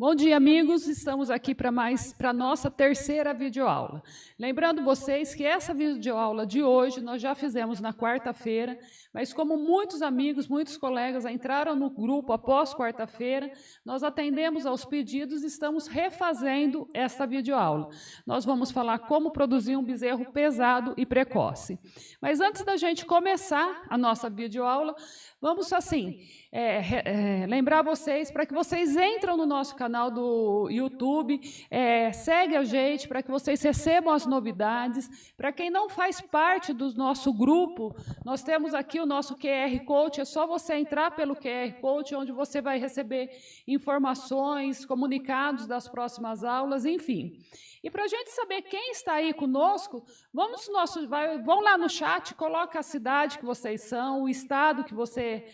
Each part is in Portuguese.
Bom dia, amigos. Estamos aqui para a nossa terceira videoaula. Lembrando vocês que essa videoaula de hoje nós já fizemos na quarta-feira, mas como muitos amigos, muitos colegas entraram no grupo após quarta-feira, nós atendemos aos pedidos e estamos refazendo esta videoaula. Nós vamos falar como produzir um bezerro pesado e precoce. Mas antes da gente começar a nossa videoaula, vamos assim, lembrar vocês para que vocês entrem no nosso canal do YouTube, segue a gente para que vocês recebam as novidades. Para quem não faz parte do nosso grupo, nós temos aqui o nosso QR Code, é só você entrar pelo QR Code, onde você vai receber informações, comunicados das próximas aulas, enfim. E para a gente saber quem está aí conosco, vão lá no chat, coloca a cidade que vocês são, o estado que você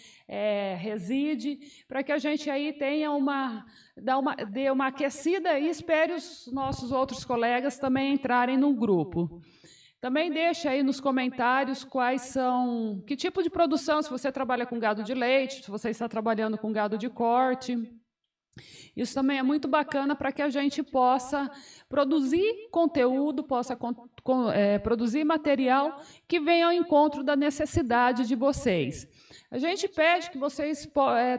reside, para que a gente aí tenha dê uma aquecida e espere os nossos outros colegas também entrarem no grupo. Também deixa aí nos comentários que tipo de produção, se você trabalha com gado de leite, se você está trabalhando com gado de corte. Isso também é muito bacana para que a gente possa produzir conteúdo, possa produzir material que venha ao encontro da necessidade de vocês. A gente pede que vocês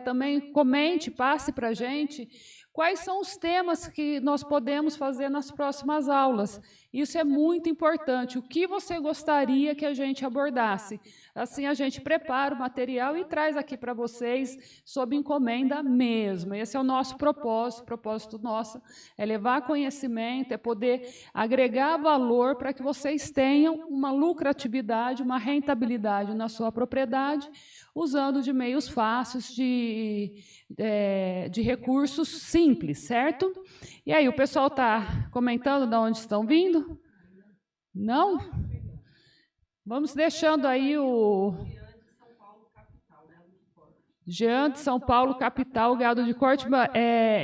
também comente, passe para a gente quais são os temas que nós podemos fazer nas próximas aulas. Isso é muito importante. O que você gostaria que a gente abordasse? Assim, a gente prepara o material e traz aqui para vocês sob encomenda mesmo. Esse é o nosso propósito. O propósito nosso é levar conhecimento, é poder agregar valor para que vocês tenham uma lucratividade, uma rentabilidade na sua propriedade, usando de meios fáceis, de recursos simples, certo? E aí, o pessoal está comentando de onde estão vindo? Não? Vamos deixando aí o... Jean de São Paulo, capital, gado de corte.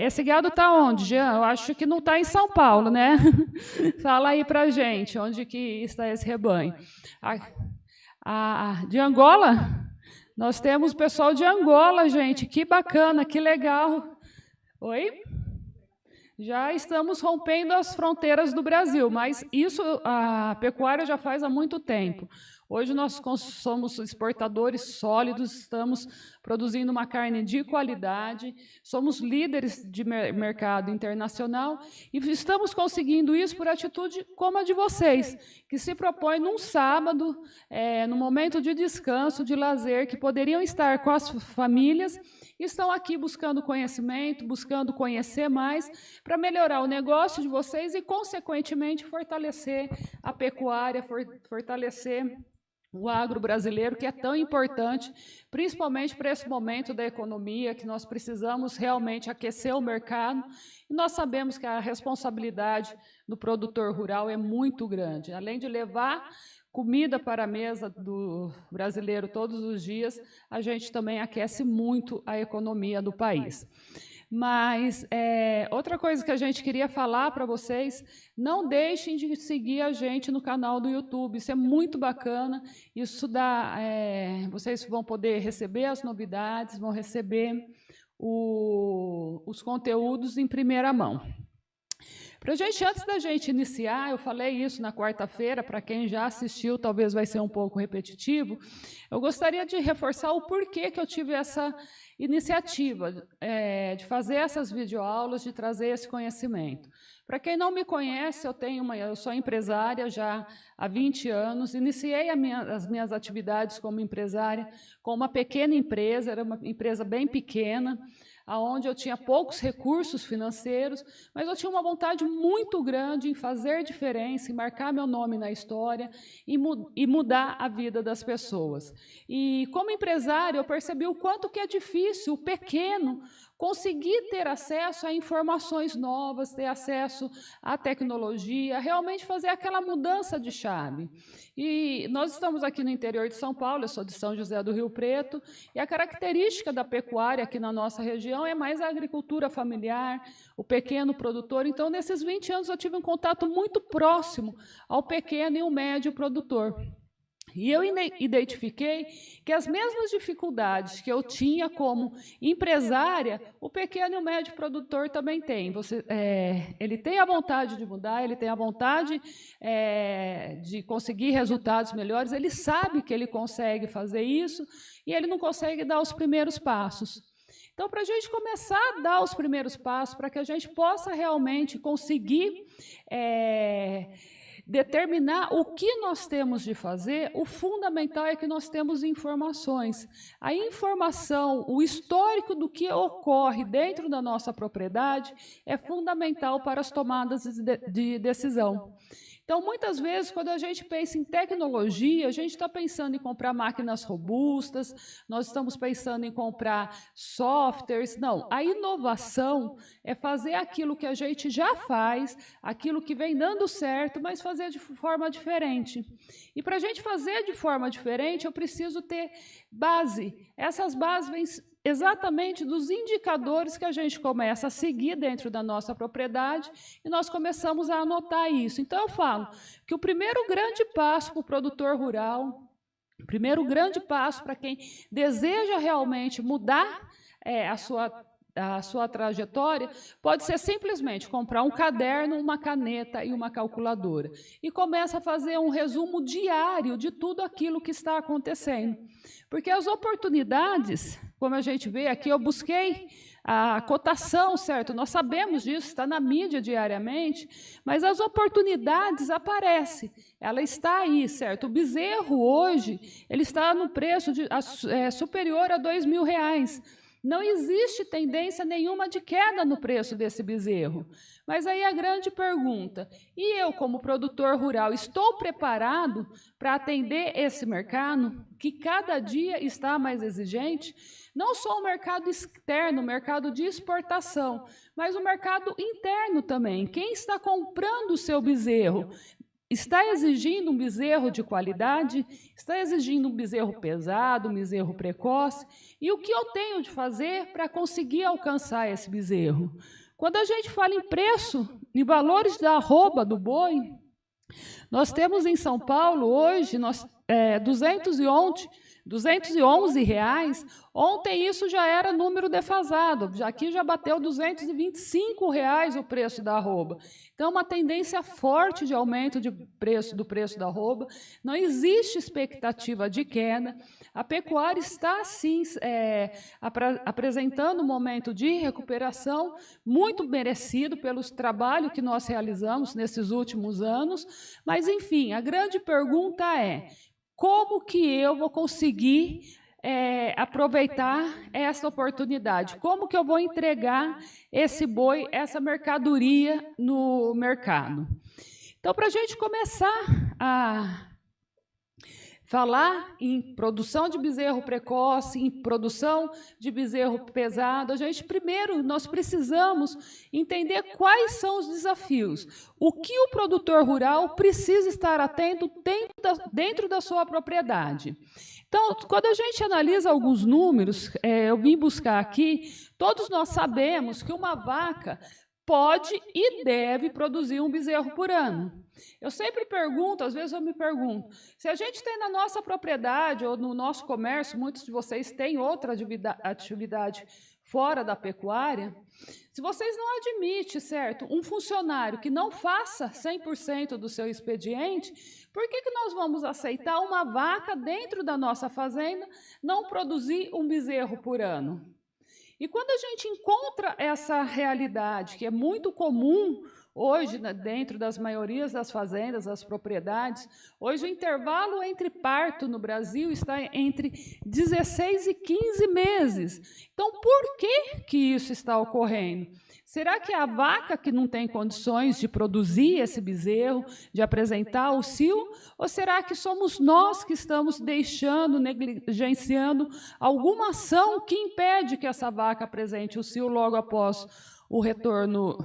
Esse gado está onde, Jean? Eu acho que não está em São Paulo, né? Fala aí para a gente, onde que está esse rebanho. De Angola? Nós temos o pessoal de Angola, gente. Que bacana, que legal. Oi? Já estamos rompendo as fronteiras do Brasil, mas isso a pecuária já faz há muito tempo. Hoje nós somos exportadores sólidos, estamos produzindo uma carne de qualidade, somos líderes de mercado internacional e estamos conseguindo isso por atitude como a de vocês, que se propõem num sábado, no momento de descanso, de lazer, que poderiam estar com as famílias, estão aqui buscando conhecimento, buscando conhecer mais, para melhorar o negócio de vocês e, consequentemente, fortalecer a pecuária, fortalecer o agro brasileiro, que é tão importante, principalmente para esse momento da economia, que nós precisamos realmente aquecer o mercado, e nós sabemos que a responsabilidade do produtor rural é muito grande. Além de levar comida para a mesa do brasileiro todos os dias, a gente também aquece muito a economia do país. Mas outra coisa que a gente queria falar para vocês, não deixem de seguir a gente no canal do YouTube, isso é muito bacana, isso dá, vocês vão poder receber as novidades, vão receber os conteúdos em primeira mão. Antes da gente iniciar, eu falei isso na quarta-feira, para quem já assistiu, talvez vai ser um pouco repetitivo, eu gostaria de reforçar o porquê que eu tive essa iniciativa de fazer essas videoaulas, de trazer esse conhecimento. Para quem não me conhece, eu sou empresária já há 20 anos, iniciei as minhas atividades como empresária com uma pequena empresa, era uma empresa bem pequena, onde eu tinha poucos recursos financeiros, mas eu tinha uma vontade muito grande em fazer diferença, em marcar meu nome na história e mudar a vida das pessoas. E, como empresário, eu percebi o quanto que é difícil o pequeno conseguir ter acesso a informações novas, ter acesso à tecnologia, realmente fazer aquela mudança de chave. E nós estamos aqui no interior de São Paulo, eu sou de São José do Rio Preto, e a característica da pecuária aqui na nossa região é mais a agricultura familiar, o pequeno produtor. Então, nesses 20 anos, eu tive um contato muito próximo ao pequeno e ao médio produtor. E eu identifiquei que as mesmas dificuldades que eu tinha como empresária, o pequeno e o médio produtor também tem. Ele tem a vontade de mudar, ele tem a vontade de conseguir resultados melhores, ele sabe que ele consegue fazer isso e ele não consegue dar os primeiros passos. Então, para a gente começar a dar os primeiros passos, para que a gente possa realmente conseguir determinar o que nós temos de fazer, o fundamental é que nós temos informações. A informação, o histórico do que ocorre dentro da nossa propriedade é fundamental para as tomadas de decisão. Então, muitas vezes, quando a gente pensa em tecnologia, a gente está pensando em comprar máquinas robustas, nós estamos pensando em comprar softwares. Não, a inovação é fazer aquilo que a gente já faz, aquilo que vem dando certo, mas fazer de forma diferente. E para a gente fazer de forma diferente, eu preciso ter base. Essas bases vêm exatamente dos indicadores que a gente começa a seguir dentro da nossa propriedade e nós começamos a anotar isso. Então, eu falo que o primeiro grande passo para o produtor rural, o primeiro grande passo para quem deseja realmente mudar a sua trajetória, pode ser simplesmente comprar um caderno, uma caneta e uma calculadora. E começa a fazer um resumo diário de tudo aquilo que está acontecendo. Porque as oportunidades, como a gente vê aqui, eu busquei a cotação, certo? Nós sabemos disso, está na mídia diariamente, mas as oportunidades aparecem. Ela está aí, certo? O bezerro hoje, ele está no preço superior a R$2.000. Não existe tendência nenhuma de queda no preço desse bezerro. Mas aí a grande pergunta, e eu, como produtor rural, estou preparado para atender esse mercado, que cada dia está mais exigente? Não só o mercado externo, o mercado de exportação, mas o mercado interno também. Quem está comprando o seu bezerro? Está exigindo um bezerro de qualidade? Está exigindo um bezerro pesado, um bezerro precoce? E o que eu tenho de fazer para conseguir alcançar esse bezerro? Quando a gente fala em preço, em valores da arroba do boi, nós temos em São Paulo hoje R$211. Ontem isso já era número defasado, aqui já bateu R$225 o preço da arroba. Então, uma tendência forte de aumento do preço da arroba, não existe expectativa de queda, a pecuária está, sim, apresentando um momento de recuperação muito merecido pelo trabalho que nós realizamos nesses últimos anos, mas, enfim, a grande pergunta é: como que eu vou conseguir aproveitar essa oportunidade? Como que eu vou entregar esse boi, essa mercadoria no mercado? Então, para a gente começar a falar em produção de bezerro precoce, em produção de bezerro pesado, nós precisamos entender quais são os desafios. O que o produtor rural precisa estar atento dentro da sua propriedade. Então, quando a gente analisa alguns números, eu vim buscar aqui, todos nós sabemos que uma vaca pode e deve produzir um bezerro por ano. Eu sempre pergunto, às vezes eu me pergunto, se a gente tem na nossa propriedade ou no nosso comércio, muitos de vocês têm outra atividade fora da pecuária, se vocês não admitem, certo, um funcionário que não faça 100% do seu expediente, por que nós vamos aceitar uma vaca dentro da nossa fazenda não produzir um bezerro por ano? E quando a gente encontra essa realidade, que é muito comum hoje, dentro das maiorias das fazendas, das propriedades, hoje o intervalo entre parto no Brasil está entre 16 e 15 meses. Então, por que isso está ocorrendo? Será que é a vaca que não tem condições de produzir esse bezerro, de apresentar o cio? Ou será que somos nós que estamos negligenciando alguma ação que impede que essa vaca apresente o cio logo após o retorno,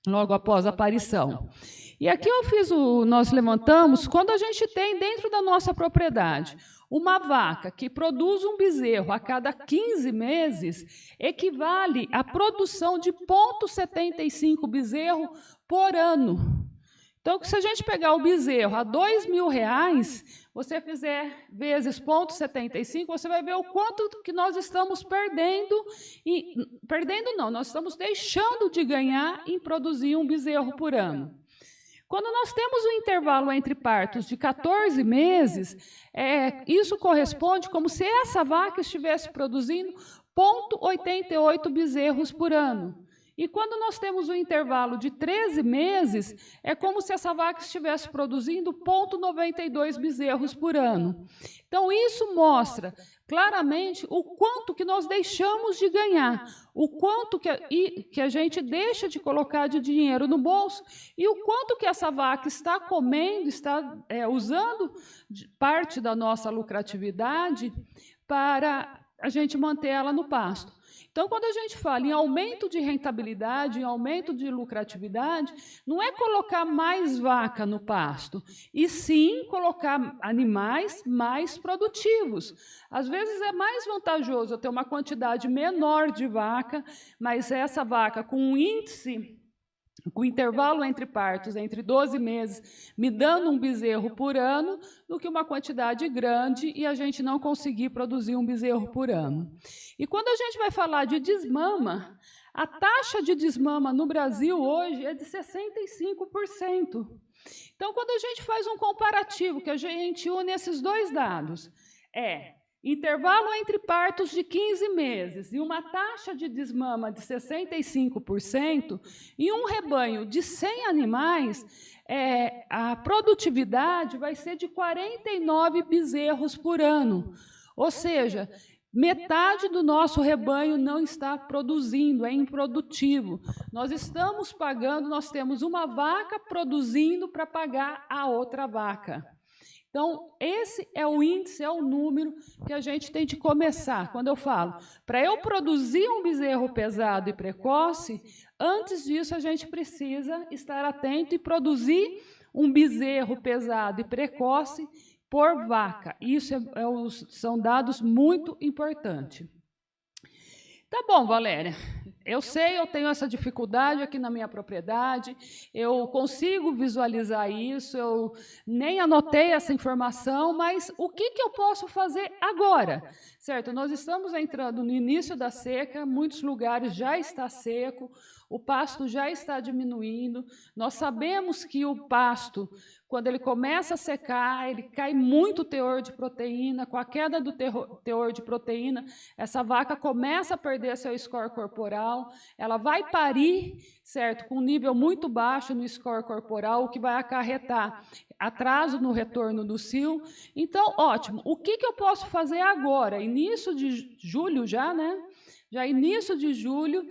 logo após a aparição? E aqui nós levantamos, quando a gente tem dentro da nossa propriedade uma vaca que produz um bezerro a cada 15 meses, equivale à produção de 0,75 bezerro por ano. Então, se a gente pegar o bezerro a R$2.000, você fizer vezes 0,75, você vai ver o quanto que nós estamos perdendo, perdendo não, nós estamos deixando de ganhar em produzir um bezerro por ano. Quando nós temos um intervalo entre partos de 14 meses, isso corresponde como se essa vaca estivesse produzindo 0,88 bezerros por ano. E quando nós temos um intervalo de 13 meses, é como se essa vaca estivesse produzindo 0,92 bezerros por ano. Então, isso mostra claramente o quanto que nós deixamos de ganhar, o quanto que a gente deixa de colocar de dinheiro no bolso e o quanto que essa vaca está comendo, está usando parte da nossa lucratividade para a gente manter ela no pasto. Então, quando a gente fala em aumento de rentabilidade, em aumento de lucratividade, não é colocar mais vaca no pasto, e sim colocar animais mais produtivos. Às vezes é mais vantajoso eu ter uma quantidade menor de vaca, mas essa vaca com um índice, com intervalo entre partos, entre 12 meses, me dando um bezerro por ano, do que uma quantidade grande e a gente não conseguir produzir um bezerro por ano. E quando a gente vai falar de desmama, a taxa de desmama no Brasil hoje é de 65%. Então, quando a gente faz um comparativo, que a gente une esses dois dados, intervalo entre partos de 15 meses e uma taxa de desmama de 65%, e um rebanho de 100 animais, a produtividade vai ser de 49 bezerros por ano. Ou seja, metade do nosso rebanho não está produzindo, é improdutivo. Nós estamos pagando, nós temos uma vaca produzindo para pagar a outra vaca. Então, esse é o índice, é o número que a gente tem de começar. Quando eu falo, para eu produzir um bezerro pesado e precoce, antes disso a gente precisa estar atento e produzir um bezerro pesado e precoce por vaca. Isso são dados muito importantes. Tá bom, Valéria. Eu sei, eu tenho essa dificuldade aqui na minha propriedade, eu consigo visualizar isso, eu nem anotei essa informação, mas o que eu posso fazer agora? Certo, nós estamos entrando no início da seca, muitos lugares já está seco, o pasto já está diminuindo, nós sabemos que o pasto, quando ele começa a secar, ele cai muito o teor de proteína, com a queda do teor de proteína, essa vaca começa a perder seu score corporal, ela vai parir, certo, com um nível muito baixo no score corporal, o que vai acarretar atraso no retorno do cio. Então, ótimo, o que eu posso fazer agora? Início de julho já, né? Já início de julho,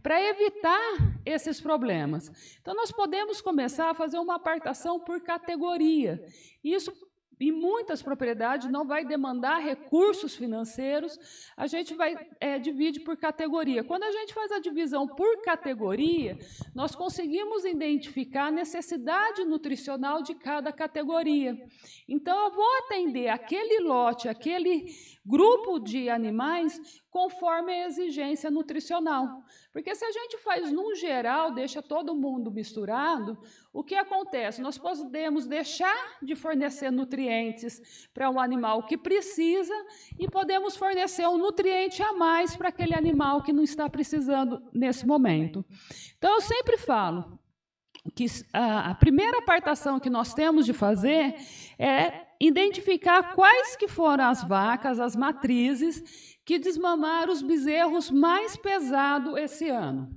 para evitar esses problemas. Então, nós podemos começar a fazer uma apartação por categoria. Isso, em muitas propriedades, não vai demandar recursos financeiros, a gente vai dividir por categoria. Quando a gente faz a divisão por categoria, nós conseguimos identificar a necessidade nutricional de cada categoria. Então, eu vou atender aquele lote, aquele grupo de animais, conforme a exigência nutricional. Porque se a gente faz num geral, deixa todo mundo misturado, o que acontece? Nós podemos deixar de fornecer nutrientes para um animal que precisa e podemos fornecer um nutriente a mais para aquele animal que não está precisando nesse momento. Então, eu sempre falo que a primeira apartação que nós temos de fazer é identificar quais que foram as vacas, as matrizes, que desmamaram os bezerros mais pesados esse ano.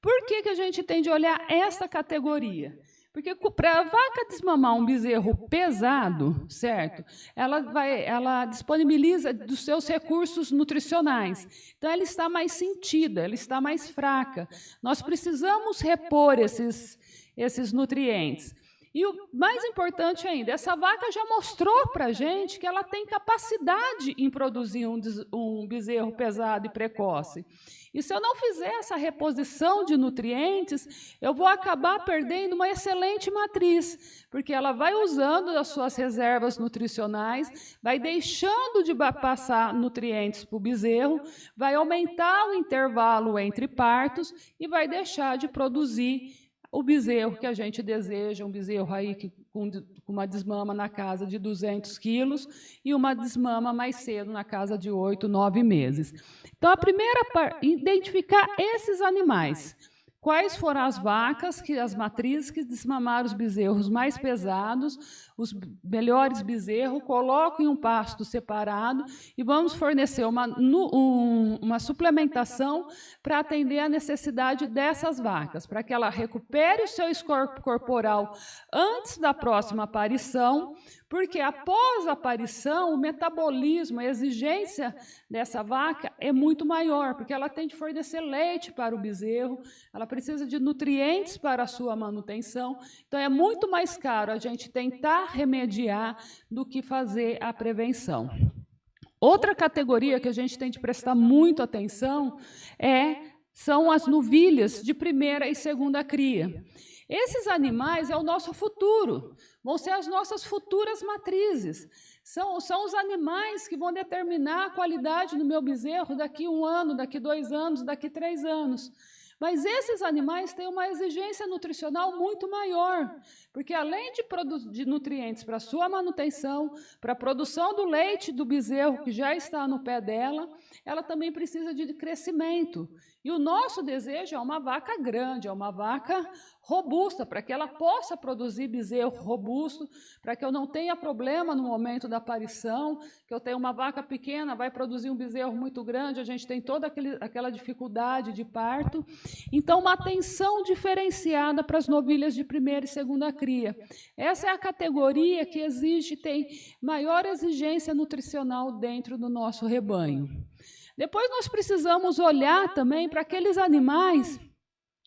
Por que a gente tem de olhar essa categoria? Porque para a vaca desmamar um bezerro pesado, certo? Ela disponibiliza dos seus recursos nutricionais. Então, ela está mais sentida, ela está mais fraca. Nós precisamos repor esses nutrientes. E o mais importante ainda, essa vaca já mostrou para a gente que ela tem capacidade em produzir um bezerro pesado e precoce. E se eu não fizer essa reposição de nutrientes, eu vou acabar perdendo uma excelente matriz, porque ela vai usando as suas reservas nutricionais, vai deixando de passar nutrientes para o bezerro, vai aumentar o intervalo entre partos e vai deixar de produzir o bezerro que a gente deseja, um bezerro aí com uma desmama na casa de 200 quilos e uma desmama mais cedo na casa de 8, 9 meses. Então, a primeira parte, identificar esses animais. Quais foram as vacas, as matrizes que desmamaram os bezerros mais pesados, os melhores bezerros, coloco em um pasto separado e vamos fornecer uma suplementação para atender a necessidade dessas vacas, para que ela recupere o seu score corporal antes da próxima aparição, porque após a aparição, o metabolismo, a exigência dessa vaca é muito maior, porque ela tem de fornecer leite para o bezerro, ela precisa de nutrientes para a sua manutenção, então é muito mais caro a gente tentar remediar do que fazer a prevenção. Outra categoria que a gente tem de prestar muito atenção são as novilhas de primeira e segunda cria. Esses animais é o nosso futuro, vão ser as nossas futuras matrizes. São os animais que vão determinar a qualidade do meu bezerro daqui 1 ano, daqui 2 anos, daqui 3 anos. Mas esses animais têm uma exigência nutricional muito maior, porque além de nutrientes para a sua manutenção, para a produção do leite do bezerro que já está no pé dela, ela também precisa de crescimento. E o nosso desejo é uma vaca grande, é uma vaca robusta, para que ela possa produzir bezerro robusto, para que eu não tenha problema no momento da aparição, que eu tenho uma vaca pequena, vai produzir um bezerro muito grande, a gente tem toda aquela dificuldade de parto. Então, uma atenção diferenciada para as novilhas de primeira e segunda cria. Essa é a categoria que tem maior exigência nutricional dentro do nosso rebanho. Depois nós precisamos olhar também para aqueles animais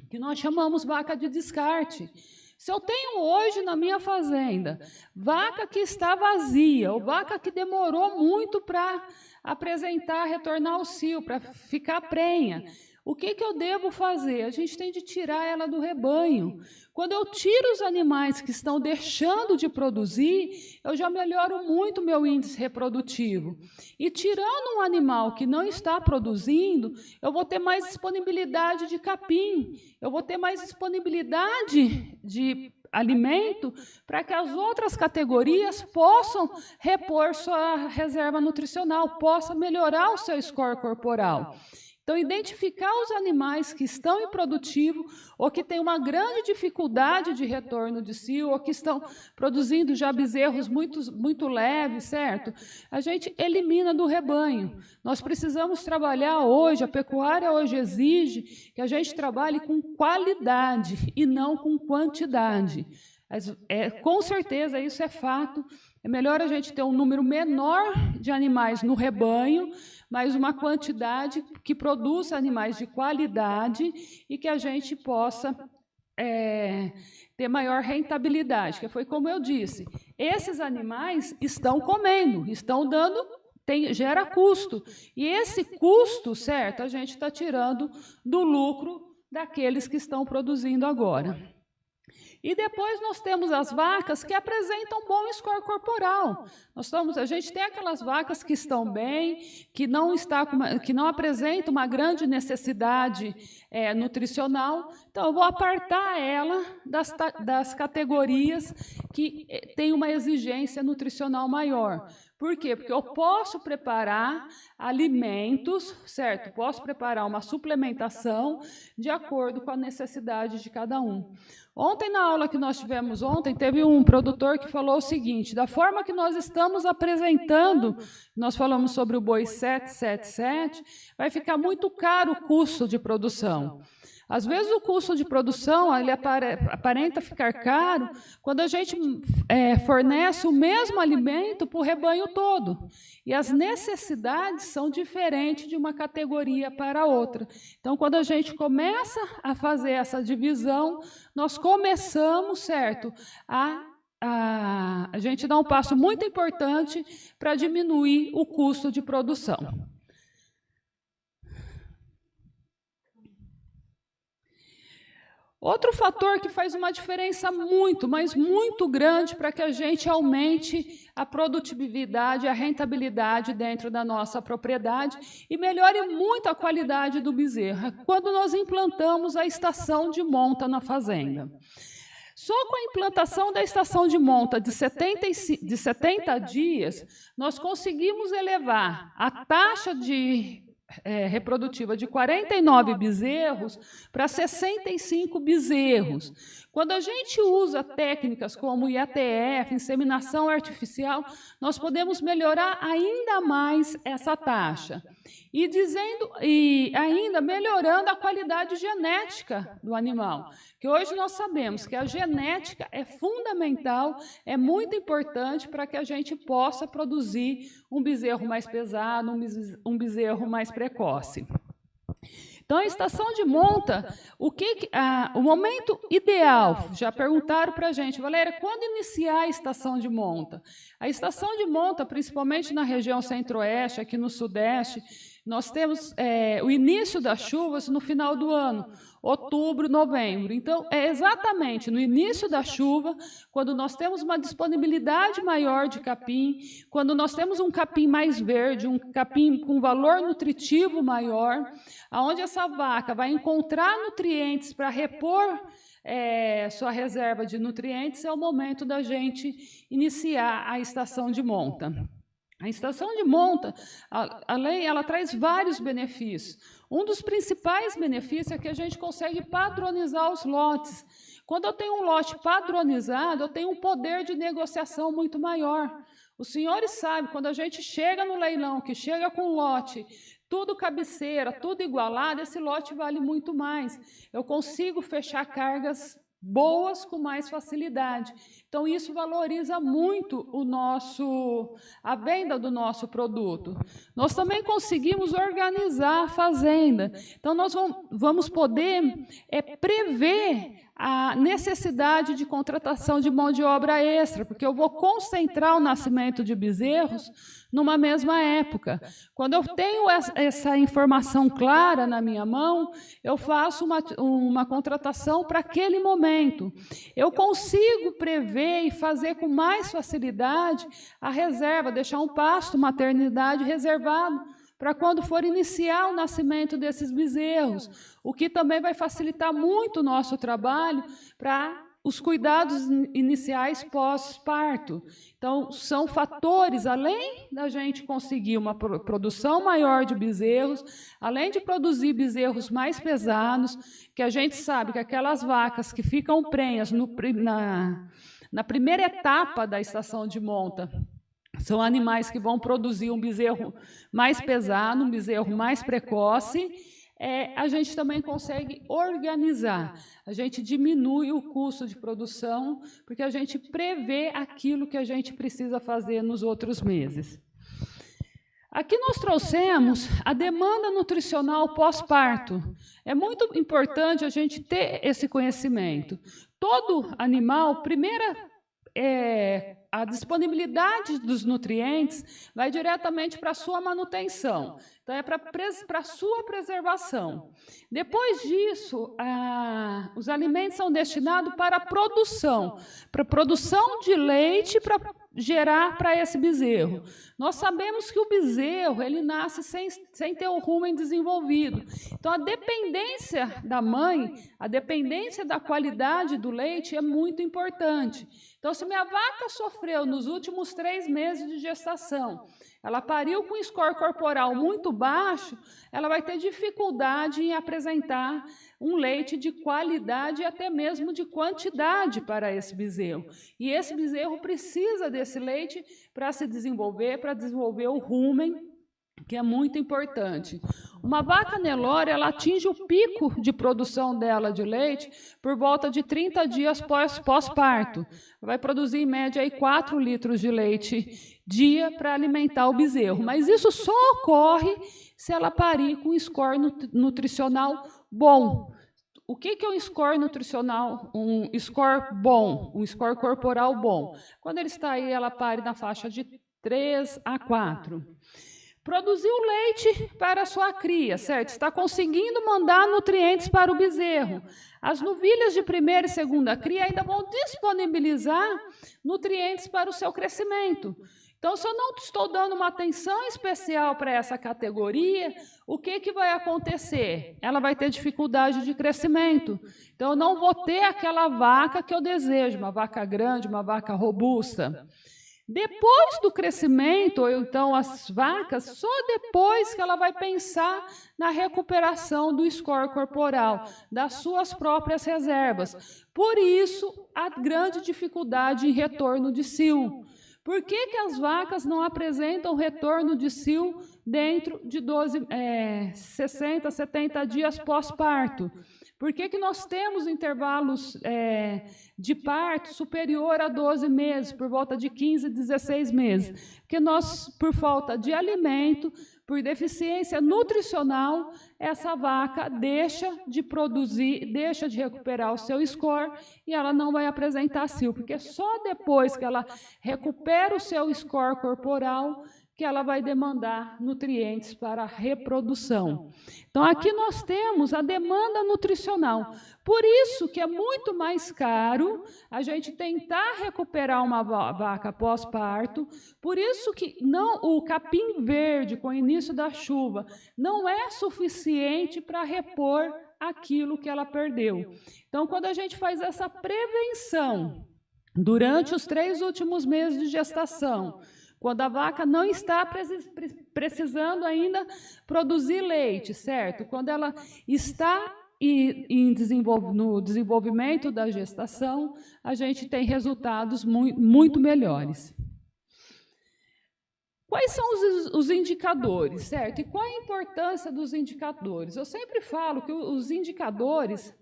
que nós chamamos vaca de descarte. Se eu tenho hoje na minha fazenda vaca que está vazia, ou vaca que demorou muito para apresentar, retornar ao cio, para ficar prenha, o que eu devo fazer? A gente tem de tirar ela do rebanho. Quando eu tiro os animais que estão deixando de produzir, eu já melhoro muito o meu índice reprodutivo. E tirando um animal que não está produzindo, eu vou ter mais disponibilidade de capim, eu vou ter mais disponibilidade de alimento para que as outras categorias possam repor sua reserva nutricional, possam melhorar o seu score corporal. Então, identificar os animais que estão improdutivo ou que têm uma grande dificuldade de retorno de cio ou que estão produzindo já bezerros muito leves, certo? A gente elimina do rebanho. Nós precisamos trabalhar hoje, a pecuária hoje exige que a gente trabalhe com qualidade e não com quantidade. Com certeza, isso é fato. É melhor a gente ter um número menor de animais no rebanho, mas uma quantidade que produza animais de qualidade e que a gente possa ter maior rentabilidade. Que foi como eu disse, esses animais estão comendo, estão dando, gera custo. E esse custo, certo, a gente está tirando do lucro daqueles que estão produzindo agora. E depois nós temos as vacas que apresentam bom score corporal. A gente tem aquelas vacas que estão bem, que não apresentam uma grande necessidade nutricional. Então, eu vou apartar ela das categorias que têm uma exigência nutricional maior. Por quê? Porque eu posso preparar alimentos, certo? Posso preparar uma suplementação de acordo com a necessidade de cada um. Ontem, na aula que nós tivemos teve um produtor que falou o seguinte: da forma que nós estamos apresentando, nós falamos sobre o boi 777, vai ficar muito caro o custo de produção. Às vezes o custo de produção ele aparenta ficar caro quando a gente fornece o mesmo alimento para o rebanho todo. E as necessidades são diferentes de uma categoria para outra. Então, quando a gente começa a fazer essa divisão, nós começamos, certo, a gente dá um passo muito importante para diminuir o custo de produção. Outro fator que faz uma diferença muito, mas muito grande para que a gente aumente a produtividade, a rentabilidade dentro da nossa propriedade e melhore muito a qualidade do bezerro, é quando nós implantamos a estação de monta na fazenda. Só com a implantação da estação de monta de 70 dias, nós conseguimos elevar a taxa reprodutiva de 49 bezerros para 65 bezerros. Quando a gente usa técnicas como IATF, inseminação artificial, nós podemos melhorar ainda mais essa taxa. E ainda melhorando a qualidade genética do animal, que hoje nós sabemos que a genética é fundamental, é muito importante para que a gente possa produzir um bezerro mais pesado, um bezerro mais precoce. Então, a estação de monta, o momento ideal, já perguntaram para a gente, Valéria, quando iniciar a estação de monta? A estação de monta, principalmente na região centro-oeste, aqui no sudeste, nós temos o início das chuvas no final do ano, outubro, novembro. Então, é exatamente no início da chuva, quando nós temos uma disponibilidade maior de capim, quando nós temos um capim mais verde, um capim com valor nutritivo maior, onde essa vaca vai encontrar nutrientes para repor sua reserva de nutrientes, é o momento da gente iniciar a estação de monta. A estação de monta, ela traz vários benefícios. Um dos principais benefícios é que a gente consegue padronizar os lotes. Quando eu tenho um lote padronizado, eu tenho um poder de negociação muito maior. Os senhores sabem, quando a gente chega no leilão, que chega com um lote, tudo cabeceira, tudo igualado, esse lote vale muito mais. Eu consigo fechar cargas boas com mais facilidade. Então, isso valoriza muito a venda do nosso produto. Nós também conseguimos organizar a fazenda. Então, nós vamos poder prever a necessidade de contratação de mão de obra extra, porque eu vou concentrar o nascimento de bezerros numa mesma época. Quando eu tenho essa informação clara na minha mão, eu faço uma contratação para aquele momento. Eu consigo prever e fazer com mais facilidade a reserva, deixar um pasto maternidade reservado para quando for iniciar o nascimento desses bezerros, o que também vai facilitar muito o nosso trabalho para os cuidados iniciais pós-parto. Então, são fatores, além da gente conseguir uma produção maior de bezerros, além de produzir bezerros mais pesados, que a gente sabe que aquelas vacas que ficam prenhas na primeira etapa da estação de monta, são animais que vão produzir um bezerro mais pesado, um bezerro mais precoce. A gente também consegue organizar, a gente diminui o custo de produção, porque a gente prevê aquilo que a gente precisa fazer nos outros meses. Aqui nós trouxemos a demanda nutricional pós-parto. É muito importante a gente ter esse conhecimento. Todo animal, a disponibilidade dos nutrientes vai diretamente para a sua manutenção. Então, é para a sua preservação. Depois disso, os alimentos são destinados para a produção de leite para gerar para esse bezerro. Nós sabemos que o bezerro ele nasce sem ter o rumen desenvolvido. Então, a dependência da mãe, a dependência da qualidade do leite é muito importante. Então, se minha vaca sofreu nos últimos 3 meses de gestação, ela pariu com score corporal muito baixo, ela vai ter dificuldade em apresentar um leite de qualidade e até mesmo de quantidade para esse bezerro. E esse bezerro precisa desse leite para se desenvolver, para desenvolver o rumen, que é muito importante. Uma vaca Nelore, ela atinge o pico de produção dela de leite por volta de 30 dias pós-parto. Vai produzir, em média, aí 4 litros de leite dia para alimentar o bezerro. Mas isso só ocorre se ela parir com um score nutricional bom. O que é um score nutricional? Um score bom, um score corporal bom. Quando ele está aí, ela pare na faixa de 3 a 4. Produziu leite para a sua cria, certo? Está conseguindo mandar nutrientes para o bezerro. As novilhas de primeira e segunda cria ainda vão disponibilizar nutrientes para o seu crescimento. Então, se eu não estou dando uma atenção especial para essa categoria, o que vai acontecer? Ela vai ter dificuldade de crescimento. Então, eu não vou ter aquela vaca que eu desejo, uma vaca grande, uma vaca robusta. Depois do crescimento, ou então as vacas, só depois que ela vai pensar na recuperação do score corporal, das suas próprias reservas. Por isso, a grande dificuldade em retorno de cio. Por que as vacas não apresentam retorno de cio dentro de 60, 70 dias pós-parto? Por que nós temos intervalos de parto superior a 12 meses, por volta de 15, 16 meses? Porque nós, por falta de alimento, por deficiência nutricional, essa vaca deixa de produzir, deixa de recuperar o seu score e ela não vai apresentar cio, porque só depois que ela recupera o seu score corporal que ela vai demandar nutrientes para a reprodução. Então, aqui nós temos a demanda nutricional. Por isso que é muito mais caro a gente tentar recuperar uma vaca pós-parto, por isso que o capim verde com o início da chuva não é suficiente para repor aquilo que ela perdeu. Então, quando a gente faz essa prevenção durante os 3 últimos meses de gestação, quando a vaca não está precisando ainda produzir leite, certo? Quando ela está no desenvolvimento da gestação, a gente tem resultados muito melhores. Quais são os indicadores, certo? E qual a importância dos indicadores? Eu sempre falo que os indicadores,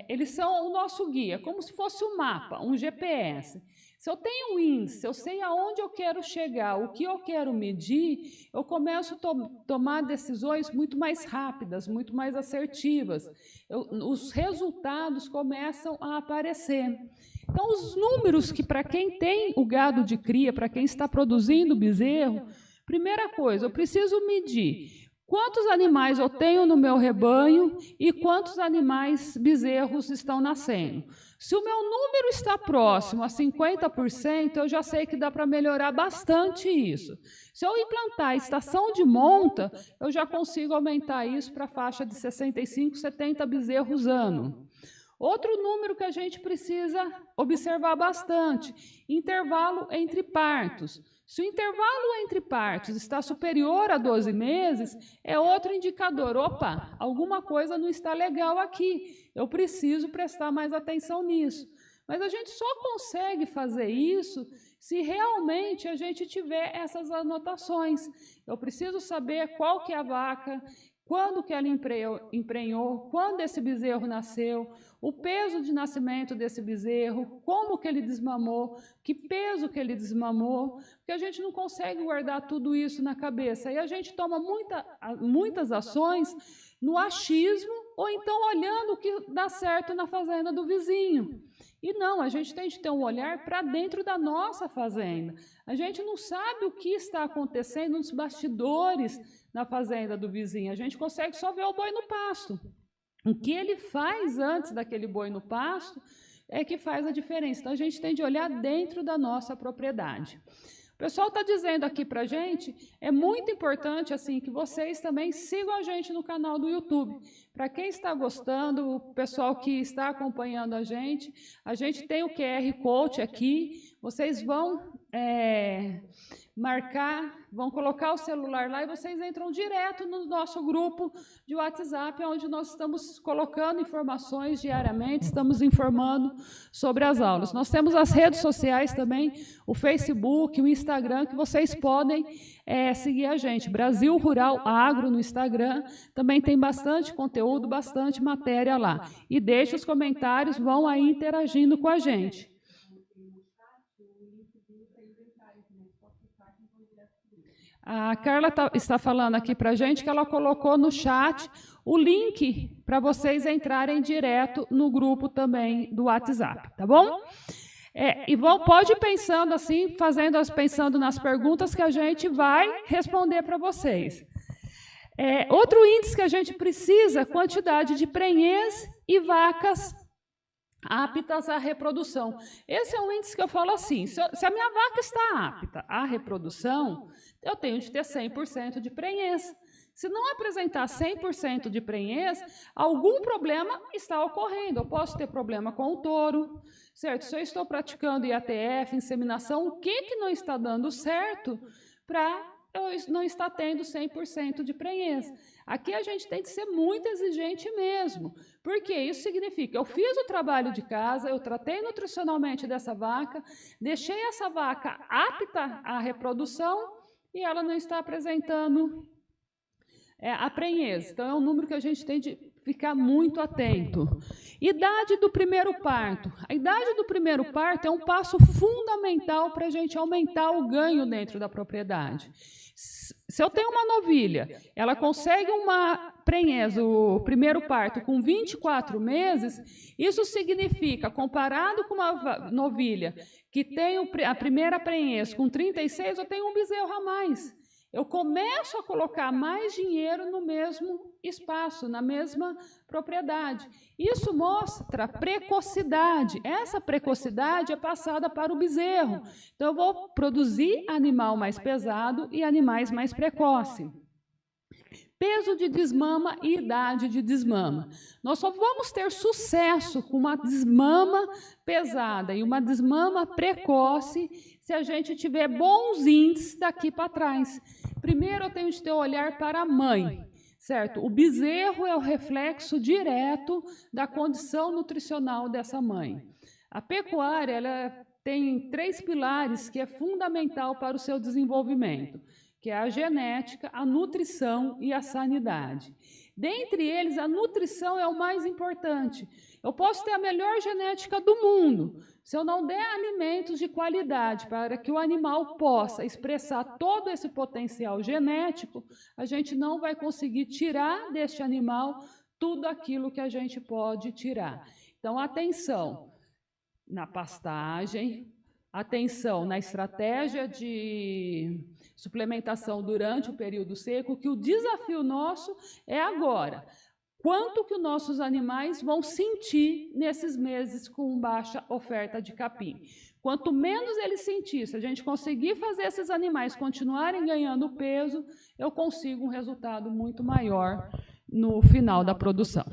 eles são o nosso guia, como se fosse um mapa, um GPS. Se eu tenho um índice, eu sei aonde eu quero chegar, o que eu quero medir, eu começo a tomar decisões muito mais rápidas, muito mais assertivas. Os resultados começam a aparecer. Então, os números que, para quem tem o gado de cria, para quem está produzindo bezerro, primeira coisa, eu preciso medir quantos animais eu tenho no meu rebanho e quantos animais bezerros estão nascendo. Se o meu número está próximo a 50%, eu já sei que dá para melhorar bastante isso. Se eu implantar a estação de monta, eu já consigo aumentar isso para a faixa de 65, 70 bezerros ano. Outro número que a gente precisa observar bastante, intervalo entre partos. Se o intervalo entre partos está superior a 12 meses, é outro indicador. Opa, alguma coisa não está legal aqui. Eu preciso prestar mais atenção nisso. Mas a gente só consegue fazer isso se realmente a gente tiver essas anotações. Eu preciso saber qual que é a vaca, quando que ela emprenhou, quando esse bezerro nasceu, o peso de nascimento desse bezerro, como que ele desmamou, que peso que ele desmamou, porque a gente não consegue guardar tudo isso na cabeça. E a gente toma muitas ações no achismo, ou então olhando o que dá certo na fazenda do vizinho. E não, a gente tem de ter um olhar para dentro da nossa fazenda. A gente não sabe o que está acontecendo nos bastidores na fazenda do vizinho. A gente consegue só ver o boi no pasto. O que ele faz antes daquele boi no pasto é que faz a diferença. Então, a gente tem de olhar dentro da nossa propriedade. O pessoal está dizendo aqui para a gente, é muito importante assim que vocês também sigam a gente no canal do YouTube. Para quem está gostando, o pessoal que está acompanhando a gente tem o QR Code aqui, vocês vão marcar, vão colocar o celular lá e vocês entram direto no nosso grupo de WhatsApp, onde nós estamos colocando informações diariamente, estamos informando sobre as aulas. Nós temos as redes sociais também, o Facebook, o Instagram, que vocês podem seguir a gente. Brasil Rural Agro no Instagram, também tem bastante conteúdo, bastante matéria lá. E deixe os comentários, vão aí interagindo com a gente. A Carla está falando aqui para a gente que ela colocou no chat o link para vocês entrarem direto no grupo também do WhatsApp, tá bom? Pode ir pensando assim, pensando nas perguntas que a gente vai responder para vocês. Outro índice que a gente precisa, quantidade de prenhez e vacas aptas à reprodução. Esse é um índice que eu falo assim, se a minha vaca está apta à reprodução, eu tenho de ter 100% de prenhez. Se não apresentar 100% de prenhez, algum problema está ocorrendo. Eu posso ter problema com o touro, certo? Se eu estou praticando IATF, inseminação, o que não está dando certo para eu não estar tendo 100% de prenhez? Aqui a gente tem que ser muito exigente mesmo, porque isso significa, eu fiz o trabalho de casa, eu tratei nutricionalmente dessa vaca, deixei essa vaca apta à reprodução e ela não está apresentando a prenhez. Então, é um número que a gente tem de ficar muito atento. Idade do primeiro parto. A idade do primeiro parto é um passo fundamental para a gente aumentar o ganho dentro da propriedade. Se eu tenho uma novilha, ela consegue uma prenhez, o primeiro parto, com 24 meses, isso significa, comparado com uma novilha que tem a primeira prenhez com 36, eu tenho um bezerro a mais. Eu começo a colocar mais dinheiro no mesmo espaço, na mesma propriedade. Isso mostra precocidade. Essa precocidade é passada para o bezerro. Então, eu vou produzir animal mais pesado e animais mais precoces. Peso de desmama e idade de desmama. Nós só vamos ter sucesso com uma desmama pesada e uma desmama precoce se a gente tiver bons índices daqui para trás. Primeiro, eu tenho de ter um olhar para a mãe, certo? O bezerro é o reflexo direto da condição nutricional dessa mãe. A pecuária, ela tem 3 pilares que é fundamental para o seu desenvolvimento, que é a genética, a nutrição e a sanidade. Dentre eles, a nutrição é o mais importante. Eu posso ter a melhor genética do mundo, se eu não der alimentos de qualidade para que o animal possa expressar todo esse potencial genético, a gente não vai conseguir tirar deste animal tudo aquilo que a gente pode tirar. Então, atenção na pastagem, atenção na estratégia de suplementação durante o período seco, que o desafio nosso é agora. Quanto que os nossos animais vão sentir nesses meses com baixa oferta de capim? Quanto menos eles sentirem, se a gente conseguir fazer esses animais continuarem ganhando peso, eu consigo um resultado muito maior no final da produção.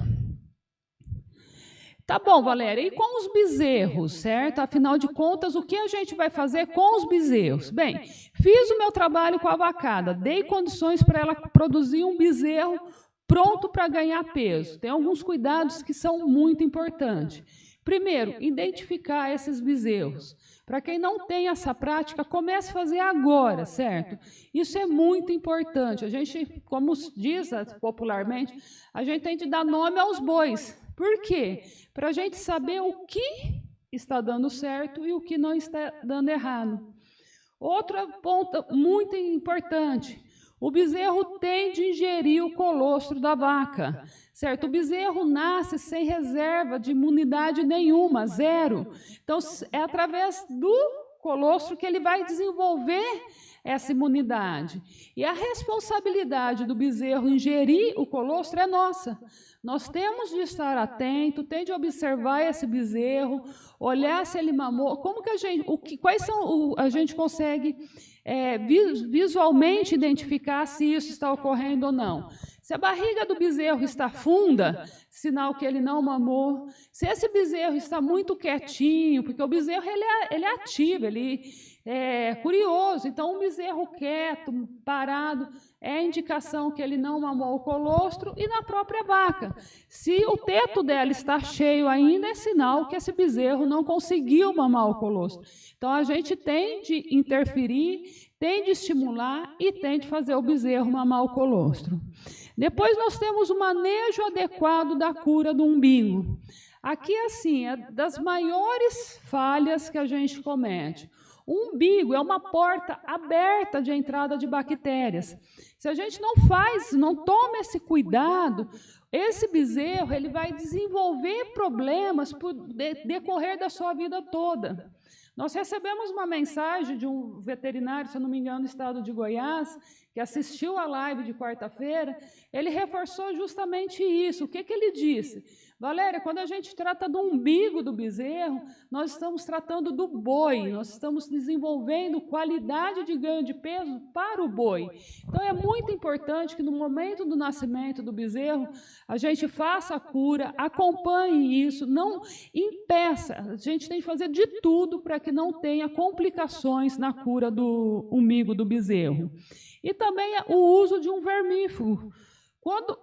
Tá bom, Valéria, e com os bezerros, certo? Afinal de contas, o que a gente vai fazer com os bezerros? Bem, fiz o meu trabalho com a vacada, dei condições para ela produzir um bezerro pronto para ganhar peso. Tem alguns cuidados que são muito importantes. Primeiro, identificar esses bezerros. Para quem não tem essa prática, comece a fazer agora, certo? Isso é muito importante. A gente, como diz popularmente, a gente tem de dar nome aos bois. Por quê? Para a gente saber o que está dando certo e o que não está dando errado. Outro ponto muito importante, o bezerro tem de ingerir o colostro da vaca, certo? O bezerro nasce sem reserva de imunidade nenhuma, zero. Então, é através do colostro que ele vai desenvolver essa imunidade. E a responsabilidade do bezerro ingerir o colostro é nossa. Nós temos de estar atento, tem de observar esse bezerro, olhar se ele mamou, como que a gente, a gente consegue visualmente identificar se isso está ocorrendo ou não. Se a barriga do bezerro está funda, sinal que ele não mamou. Se esse bezerro está muito quietinho, porque o bezerro ele é ativo, ele é curioso. Então, um bezerro quieto, parado, é indicação que ele não mamou o colostro, e na própria vaca. Se o teto dela está cheio ainda, é sinal que esse bezerro não conseguiu mamar o colostro. Então, a gente tem de interferir, tem de estimular e tem de fazer o bezerro mamar o colostro. Depois, nós temos o manejo adequado da cura do umbigo. Aqui, assim, é das maiores falhas que a gente comete. O umbigo é uma porta aberta de entrada de bactérias. Se a gente não toma esse cuidado, esse bezerro ele vai desenvolver problemas por decorrer da sua vida toda. Nós recebemos uma mensagem de um veterinário, se eu não me engano, do estado de Goiás, que assistiu a live de quarta-feira. Ele reforçou justamente isso. O que ele disse? Valéria, quando a gente trata do umbigo do bezerro, nós estamos tratando do boi, nós estamos desenvolvendo qualidade de ganho de peso para o boi. Então, é muito importante que no momento do nascimento do bezerro, a gente faça a cura, acompanhe isso, não impeça. A gente tem que fazer de tudo para que não tenha complicações na cura do umbigo do bezerro. E também o uso de um vermífugo.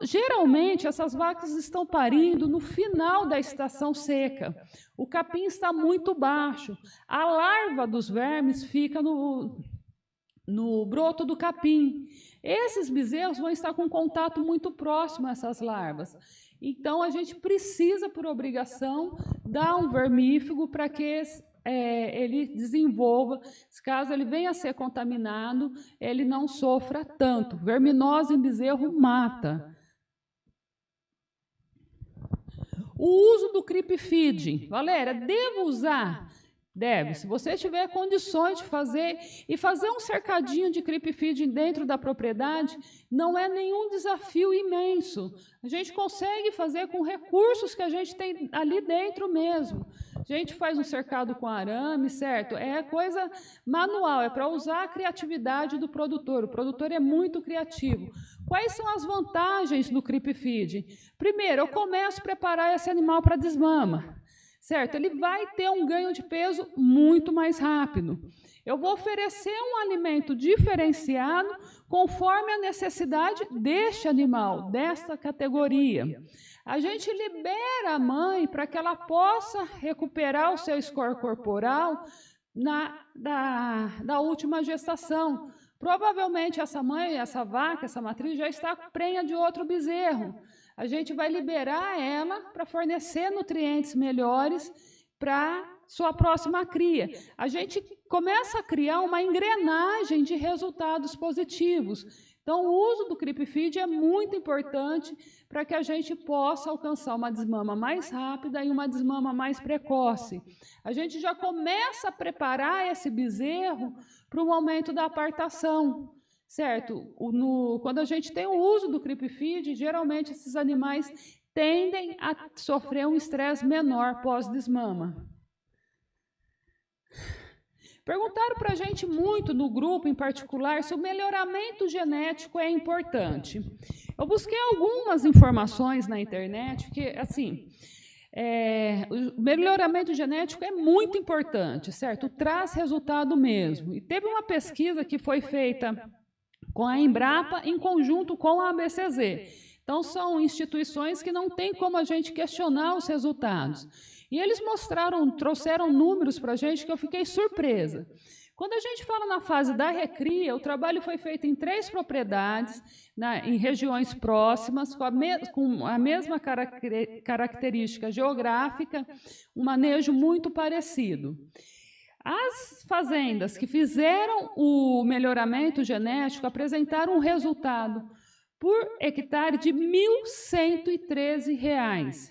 Geralmente, essas vacas estão parindo no final da estação seca. O capim está muito baixo. A larva dos vermes fica no broto do capim. Esses bezerros vão estar com contato muito próximo a essas larvas. Então, a gente precisa, por obrigação, dar um vermífugo para que ele desenvolva, caso ele venha a ser contaminado, ele não sofra tanto. Verminose em bezerro mata. O uso do creep feeding. Valéria, devo usar? Deve. Se você tiver condições de fazer um cercadinho de creep feeding dentro da propriedade, não é nenhum desafio imenso. A gente consegue fazer com recursos que a gente tem ali dentro mesmo. A gente faz um cercado com arame, certo? É coisa manual, é para usar a criatividade do produtor. O produtor é muito criativo. Quais são as vantagens do creep feeding? Primeiro, eu começo a preparar esse animal para desmama. Certo? Ele vai ter um ganho de peso muito mais rápido. Eu vou oferecer um alimento diferenciado conforme a necessidade deste animal, desta categoria. A gente libera a mãe para que ela possa recuperar o seu score corporal da última gestação. Provavelmente essa mãe, essa vaca, essa matriz já está prenha de outro bezerro. A gente vai liberar ela para fornecer nutrientes melhores para sua próxima cria. A gente começa a criar uma engrenagem de resultados positivos. Então, o uso do creep feed é muito importante para que a gente possa alcançar uma desmama mais rápida e uma desmama mais precoce. A gente já começa a preparar esse bezerro para o momento da apartação. Certo? Quando a gente tem o uso do creep feed, geralmente esses animais tendem a sofrer um estresse menor pós-desmama. Perguntaram para a gente muito no grupo, em particular, se o melhoramento genético é importante. Eu busquei algumas informações na internet, que, assim, o melhoramento genético é muito importante, certo? Traz resultado mesmo. E teve uma pesquisa que foi feita com a Embrapa, em conjunto com a ABCZ. Então, são instituições que não tem como a gente questionar os resultados. E eles trouxeram números para a gente que eu fiquei surpresa. Quando a gente fala na fase da recria, o trabalho foi feito em 3 propriedades, em regiões próximas, com a mesma característica geográfica, um manejo muito parecido. As fazendas que fizeram o melhoramento genético apresentaram um resultado por hectare de R$ 1.113,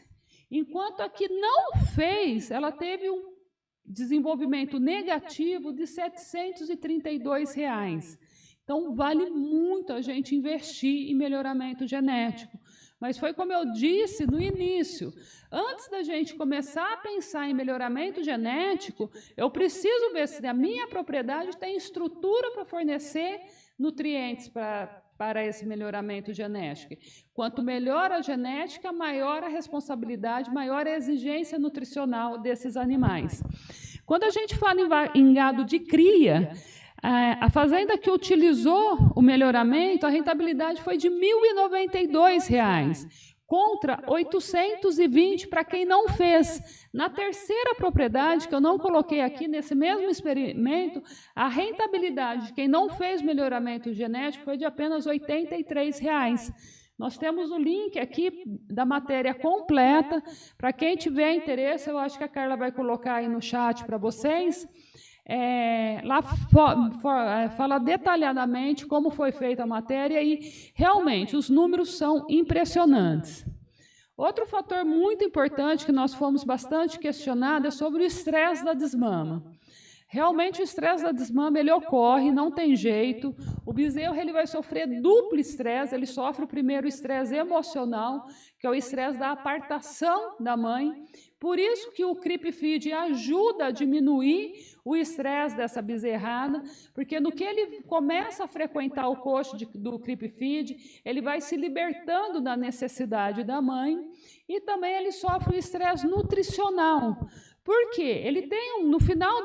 enquanto a que não fez, ela teve um desenvolvimento negativo de R$ 732. Então, vale muito a gente investir em melhoramento genético. Mas foi como eu disse no início, antes da gente começar a pensar em melhoramento genético, eu preciso ver se a minha propriedade tem estrutura para fornecer nutrientes para esse melhoramento genético. Quanto melhor a genética, maior a responsabilidade, maior a exigência nutricional desses animais. Quando a gente fala em gado de cria, a fazenda que utilizou o melhoramento, a rentabilidade foi de R$ 1.092, contra R$ 820 para quem não fez. Na terceira propriedade, que eu não coloquei aqui, nesse mesmo experimento, a rentabilidade de quem não fez melhoramento genético foi de apenas R$ 83. Nós temos o link aqui da matéria completa. Para quem tiver interesse, eu acho que a Carla vai colocar aí no chat para vocês. Lá fala detalhadamente como foi feita a matéria e, realmente, os números são impressionantes. Outro fator muito importante que nós fomos bastante questionados é sobre o estresse da desmama. Realmente, o estresse da desmama ele ocorre, não tem jeito. O bezerro ele vai sofrer duplo estresse. Ele sofre o primeiro estresse emocional, que é o estresse da apartação da mãe. Por isso que o Creep Feed ajuda a diminuir o estresse dessa bezerrada, porque no que ele começa a frequentar o coxo do Creep Feed, ele vai se libertando da necessidade da mãe e também ele sofre o estresse nutricional. Por quê? Ele tem, no final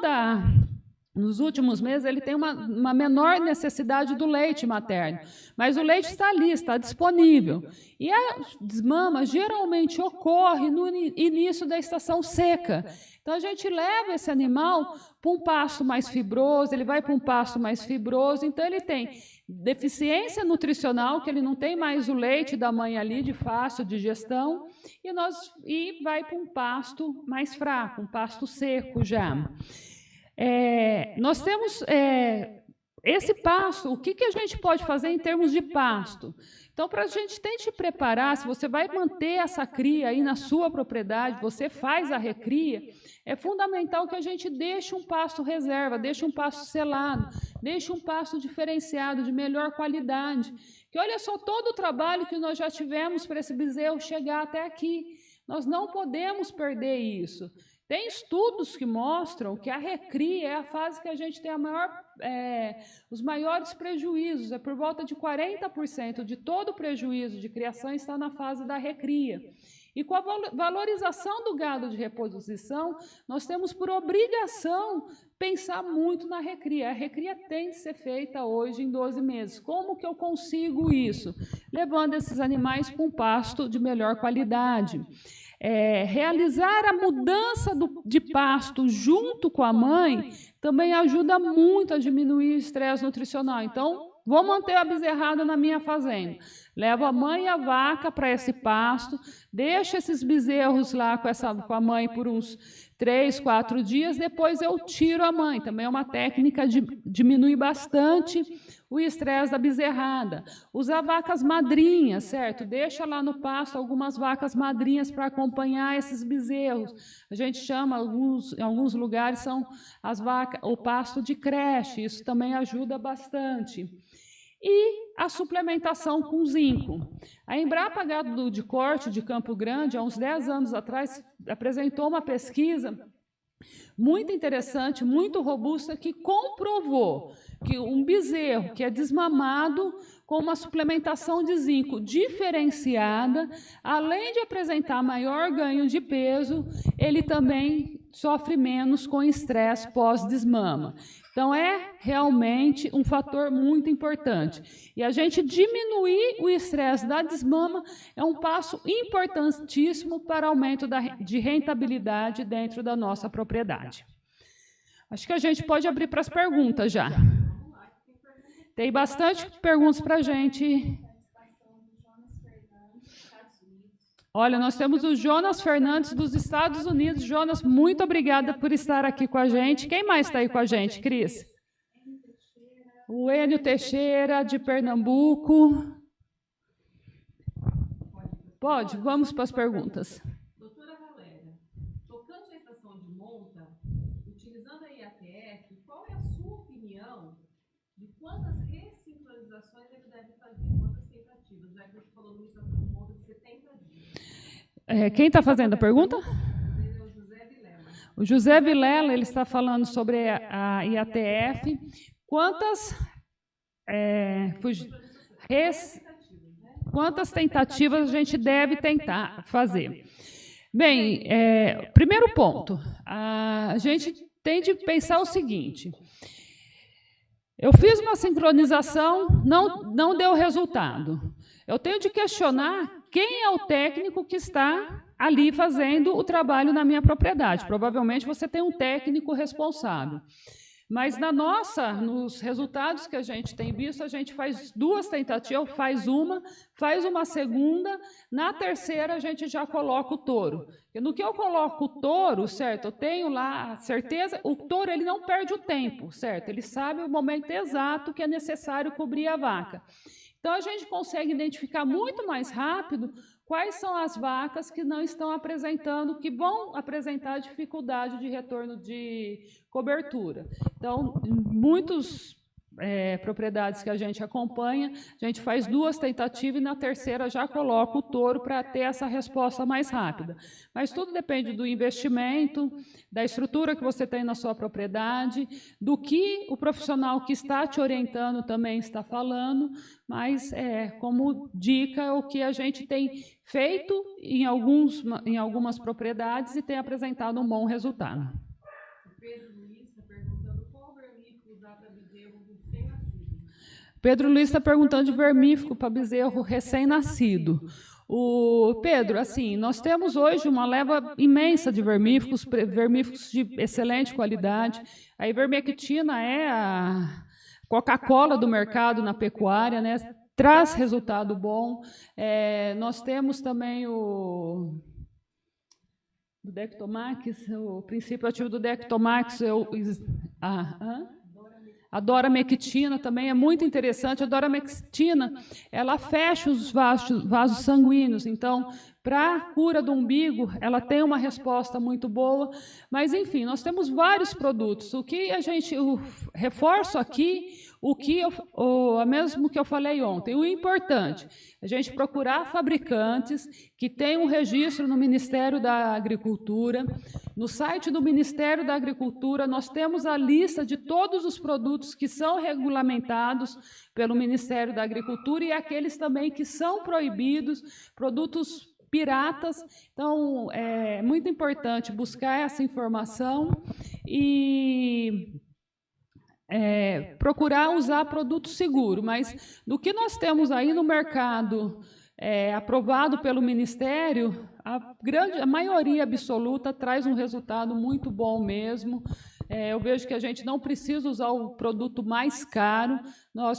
nos últimos meses, ele tem uma menor necessidade do leite materno, mas o leite está ali, está disponível. E a desmama geralmente ocorre no início da estação seca. Então, a gente leva esse animal para um pasto mais fibroso, ele vai para um pasto mais fibroso, então ele tem deficiência nutricional, que ele não tem mais o leite da mãe ali, de fácil digestão, e vai para um pasto mais fraco, um pasto seco já. Nós temos esse pasto, o que a gente pode fazer em termos de pasto? Então, para a gente tente preparar, se você vai manter essa cria aí na sua propriedade, você faz a recria, é fundamental que a gente deixe um pasto reserva, deixe um pasto selado, deixe um pasto diferenciado, de melhor qualidade. Que olha só todo o trabalho que nós já tivemos para esse bezerro chegar até aqui. Nós não podemos perder isso. Tem estudos que mostram que a recria é a fase que a gente tem os maiores prejuízos, é por volta de 40% de todo o prejuízo de criação está na fase da recria. E com a valorização do gado de reposição, nós temos por obrigação pensar muito na recria. A recria tem que ser feita hoje em 12 meses. Como que eu consigo isso? Levando esses animais para um pasto de melhor qualidade. Realizar a mudança de pasto junto com a mãe também ajuda muito a diminuir o estresse nutricional. Então, vou manter a bezerrada na minha fazenda. Levo a mãe e a vaca para esse pasto, deixo esses bezerros lá com a mãe por uns 3, 4 dias, depois eu tiro a mãe. Também é uma técnica de diminuir bastante o estresse da bezerrada. Usar vacas madrinhas, certo? Deixa lá no pasto algumas vacas madrinhas para acompanhar esses bezerros. A gente chama, em alguns lugares, são o pasto de creche. Isso também ajuda bastante. E a suplementação com zinco. A Embrapa Gado de Corte de Campo Grande, há uns 10 anos atrás, apresentou uma pesquisa muito interessante, muito robusta, que comprovou que um bezerro que é desmamado com uma suplementação de zinco diferenciada, além de apresentar maior ganho de peso, ele também sofre menos com estresse pós-desmama. Então, é realmente um fator muito importante. E a gente diminuir o estresse da desmama é um passo importantíssimo para aumento de rentabilidade dentro da nossa propriedade. Acho que a gente pode abrir para as perguntas já. Tem bastante perguntas para a gente. Olha, nós temos o Jonas Fernandes dos Estados Unidos. Jonas, muito obrigada por estar aqui com a gente. Quem mais está aí com a gente, Cris? O Enio Teixeira, de Pernambuco. Pode, vamos para as perguntas. Doutora Valéria, tocante à estação de monta, utilizando a IATF, qual é a sua opinião de quantas ressincronizações ele deve fazer? Quantas tentativas? Já que você falou numa estação de monta de 70 dias. Quem está fazendo a pergunta? É o José Vilela. O José Vilela, ele está falando sobre a IATF. Quantas tentativas a gente deve tentar fazer? Bem, primeiro ponto, a gente tem de pensar o seguinte: eu fiz uma sincronização, não deu resultado. Eu tenho de questionar quem é o técnico que está ali fazendo o trabalho na minha propriedade. Provavelmente você tem um técnico responsável. Mas nos resultados que a gente tem visto, a gente faz 2 tentativas, faz uma segunda, na terceira a gente já coloca o touro. E no que eu coloco o touro, certo? Eu tenho lá a certeza, o touro ele não perde o tempo, certo? Ele sabe o momento exato que é necessário cobrir a vaca. Então a gente consegue identificar muito mais rápido quais são as vacas que não estão apresentando, que vão apresentar dificuldade de retorno de cobertura. Então, muitas propriedades que a gente acompanha, a gente faz 2 tentativas e na terceira já coloca o touro para ter essa resposta mais rápida. Mas tudo depende do investimento, da estrutura que você tem na sua propriedade, do que o profissional que está te orientando também está falando, mas como dica é o que a gente tem feito em algumas propriedades e tem apresentado um bom resultado. Pedro Luiz está perguntando de vermífugo para bezerro recém-nascido. O Pedro, assim, nós temos hoje uma leva imensa de vermífugos de excelente qualidade. A ivermectina é a Coca-Cola do mercado na pecuária, né? Traz resultado bom. Nós temos também o Dectomax, o princípio ativo do Dectomax, a doramectina também é muito interessante. A doramectina, ela fecha os vasos sanguíneos. Então, para a cura do umbigo, ela tem uma resposta muito boa. Mas, enfim, nós temos vários produtos. O que eu reforço aqui, mesmo que eu falei ontem, o importante, a gente procurar fabricantes que tenham um registro no Ministério da Agricultura. No site do Ministério da Agricultura, nós temos a lista de todos os produtos que são regulamentados pelo Ministério da Agricultura e aqueles também que são proibidos, produtos piratas. Então, é muito importante buscar essa informação e procurar usar produto seguro. Mas do que nós temos aí no mercado aprovado pelo Ministério, a maioria absoluta traz um resultado muito bom mesmo. Eu vejo que a gente não precisa usar o produto mais caro.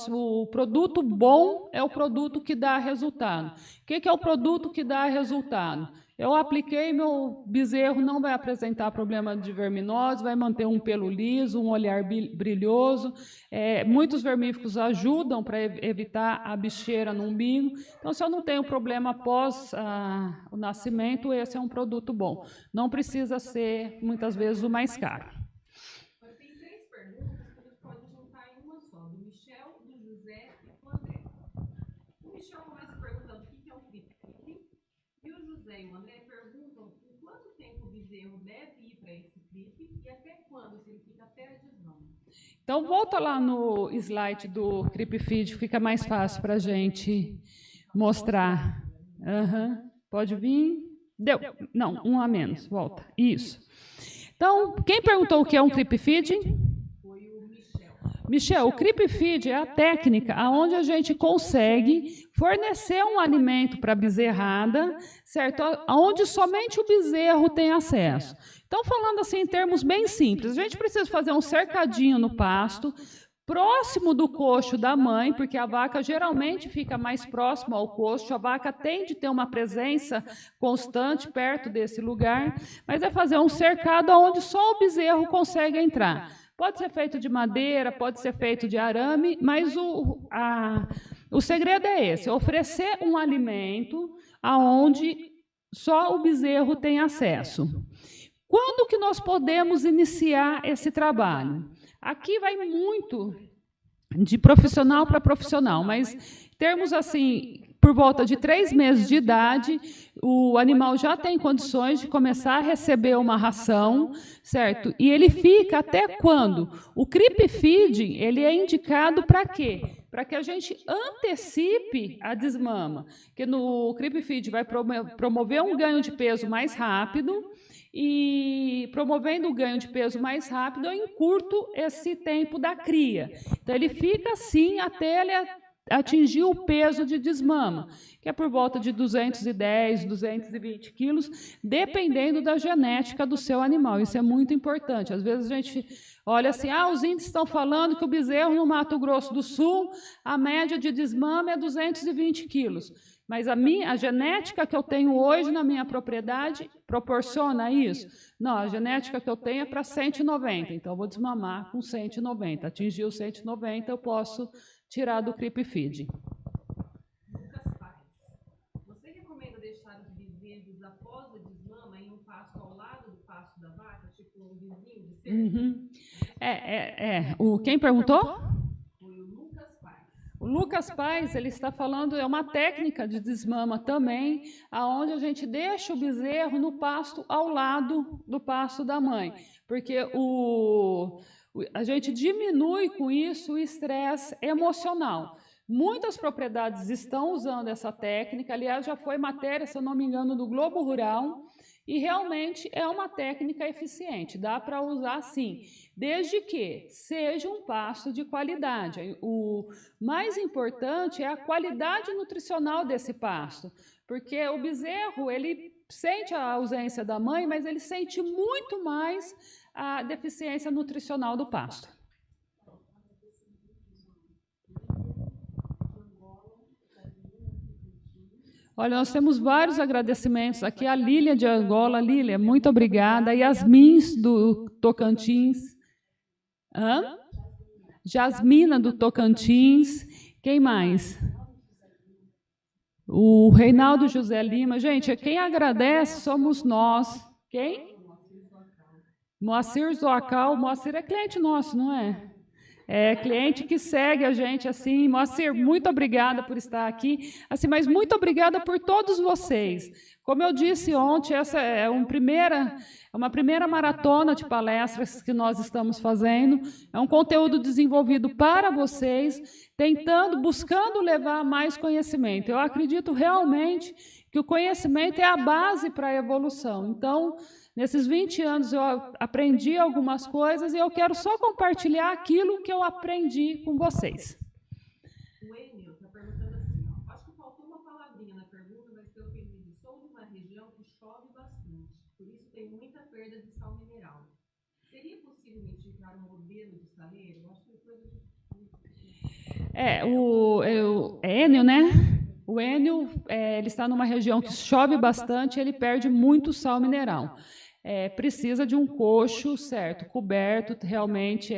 O produto bom é o produto que dá resultado. O que é o produto que dá resultado? Eu apliquei, meu bezerro não vai apresentar problema de verminose, vai manter um pelo liso, um olhar brilhoso. Muitos vermífugos ajudam para evitar a bicheira no umbigo. Então, se eu não tenho problema após o nascimento, esse é um produto bom. Não precisa ser, muitas vezes, o mais caro. Tem 3 perguntas que a gente pode juntar em uma só, do Michel, do José e do André. O Michel começa perguntando o que é um CRIP, e o José e o André perguntam em quanto tempo o bezerro deve ir para esse CRIP e até quando, se ele fica até a desmama. Então, volta lá no slide do CRIP Feed, fica mais fácil para a gente mostrar. Pode vir. Deu. Não, um a menos. Volta. Isso. Então, quem perguntou o que é um CRIP Feed? Foi o Michel. Michel, o CRIP Feed é a técnica onde a gente consegue fornecer um alimento para a bezerrada, certo? Onde somente o bezerro tem acesso. Então, falando assim em termos bem simples, a gente precisa fazer um cercadinho no pasto, próximo do coxo da mãe, porque a vaca geralmente fica mais próxima ao coxo, a vaca tende a ter uma presença constante perto desse lugar, mas é fazer um cercado onde só o bezerro consegue entrar. Pode ser feito de madeira, pode ser feito de arame, mas o segredo é esse, oferecer um alimento aonde só o bezerro tem acesso. Quando que nós podemos iniciar esse trabalho? Aqui vai muito de profissional para profissional, mas em termos assim, por volta de 3 meses de idade, o animal já tem condições de começar a receber uma ração, certo? E ele fica até quando? O CRIP Feed, ele é indicado para quê? Para que a gente antecipe a desmama, que no CRIP Feed vai promover um ganho de peso mais rápido, e promovendo o ganho de peso mais rápido, eu encurto esse tempo da cria. Então, ele fica assim até ele atingir o peso de desmama, que é por volta de 210, 220 quilos, dependendo da genética do seu animal. Isso é muito importante. Às vezes a gente olha assim, os índices estão falando que o bezerro no Mato Grosso do Sul, a média de desmama é 220 quilos. Mas a genética que eu tenho hoje na minha propriedade proporciona isso? Não, a genética que eu tenho é para 190, então eu vou desmamar com 190. Atingir o 190, eu posso tirar do creep feed. Lucas Paz, você recomenda deixar os bezerros após a desmama em um pasto ao lado do pasto da vaca, tipo um vizinho de cerca? Quem perguntou? Foi o Lucas Paz. O Lucas Paz, ele está falando, é uma técnica de desmama também, aonde a gente deixa o bezerro no pasto ao lado do pasto da mãe, porque a gente diminui com isso o estresse emocional. Muitas propriedades estão usando essa técnica, aliás, já foi matéria, se eu não me engano, do Globo Rural, e realmente é uma técnica eficiente, dá para usar sim, desde que seja um pasto de qualidade. O mais importante é a qualidade nutricional desse pasto, porque o bezerro, ele sente a ausência da mãe, mas ele sente muito mais a deficiência nutricional do pasto. Olha, nós temos vários agradecimentos aqui. A Lília de Angola. Lília, muito obrigada. Yasmin do Tocantins. Jasmina do Tocantins. Quem mais? O Reinaldo José Lima. Gente, quem agradece somos nós. Quem? Moacir Zoacal. Moacir é cliente nosso, não é? É cliente que segue a gente assim. Moacir, muito obrigada por estar aqui. Assim, mas muito obrigada por todos vocês. Como eu disse ontem, essa é uma primeira maratona de palestras que nós estamos fazendo. É um conteúdo desenvolvido para vocês, buscando levar mais conhecimento. Eu acredito realmente que o conhecimento é a base para a evolução. Então, nesses 20 anos eu aprendi algumas coisas e eu quero só compartilhar aquilo que eu aprendi com vocês. O Enio está perguntando assim, acho que faltou uma palavrinha na pergunta, mas pelo que ele disse, sou de uma região que chove bastante, por isso tem muita perda de sal mineral. Seria possível identificar um modelo de saleiro? Eu acho que depois o Enio, né? O Enio, ele está numa região que chove bastante, ele perde muito sal mineral. Precisa de um coxo, certo, coberto, realmente